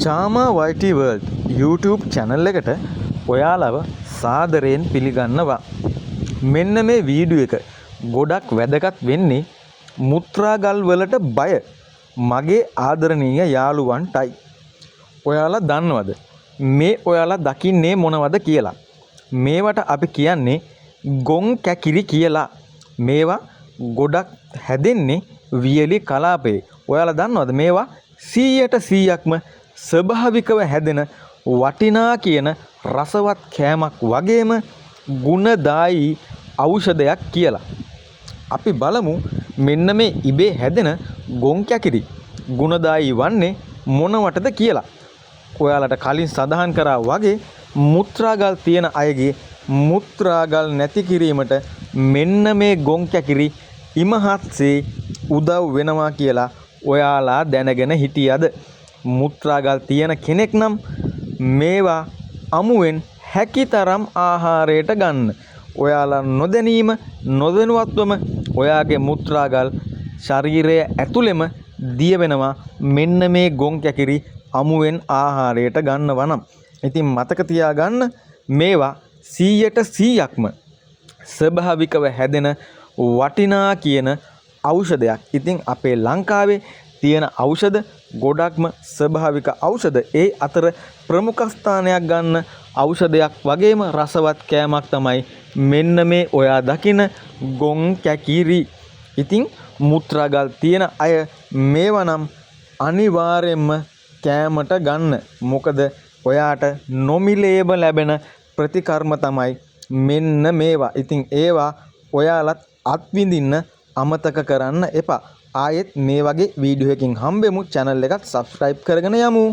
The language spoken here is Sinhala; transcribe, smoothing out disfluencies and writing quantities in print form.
චාමා YT World YouTube channel එකට ඔයාලව සාදරයෙන් පිළිගන්නවා. මෙන්න මේ වීඩියෝ එක ගොඩක් වැදගත් වෙන්නේ මුත්‍රාගල් වලට බය මගේ ආදරණීය යාළුවන්ටයි. ඔයාලා දන්නවද මේ ඔයාලා දකින්නේ මොනවද කියලා? මේවට අපි කියන්නේ ගොන් කැකිරි කියලා. මේවා ගොඩක් හැදෙන්නේ වියලි කලාපයේ. ඔයාලා දන්නවද මේවා 100%ක්ම ස්වභාවිකව හැදෙන වටිනා කියන රසවත් කෑමක් වගේම ගුණදායී ඖෂධයක් කියලා. අපි බලමු මෙන්න මේ ඉබේ හැදෙන ගොන් කැකිරි ගුණදායී වන්නේ මොනවටද කියලා. ඔයාලට කලින් සඳහන් කරා වගේ මුත්‍රාගල් තියෙන අයගේ මුත්‍රාගල් නැති කිරීමට මෙන්න මේ ගොන් කැකිරි ඉමහත්සේ උදව් වෙනවා කියලා ඔයාලා දැනගෙන හිටියද? මුත්‍රාගල් තියෙන කෙනෙක් නම් මේවා අමුවෙන් හැකිතරම් ආහාරයට ගන්න. ඔයාලා නොදැනීම නොදැනුවත්වම ඔයාගේ මුත්‍රාගල් ශරීරයේ ඇතුළෙම දිය වෙනවා මෙන්න මේ ගොන් කැකිරි අමුවෙන් ආහාරයට ගන්නවා නම්. ඉතින් මතක තියාගන්න මේවා 100%ක්ම ස්වභාවිකව හැදෙන වටිනා කියන ඖෂධයක්. ඉතින් අපේ ලංකාවේ තියෙන ඖෂධ ගොඩක්ම ස්වභාවික ඖෂධ. ඒ අතර ප්‍රමුඛ ස්ථානයක් ගන්න ඖෂධයක් වගේම රසවත් කෑමක් තමයි මෙන්න මේ ඔයා දකින ගොන් කැකිරි. ඉතින් මුත්‍රාගල් තියෙන අය මේවා නම් අනිවාර්යයෙන්ම කෑමට ගන්න. මොකද ඔයාට නොමිලේම ලැබෙන ප්‍රතිකර්ම තමයි මෙන්න මේවා. ඉතින් ඒවා ඔයාලත් අත්විඳින්න අමතක කරන්න එපා. ආයෙත් මේ වගේ වීඩියෝ එකකින් හම්බෙමු. channel එකත් subscribe කරගෙන යමු.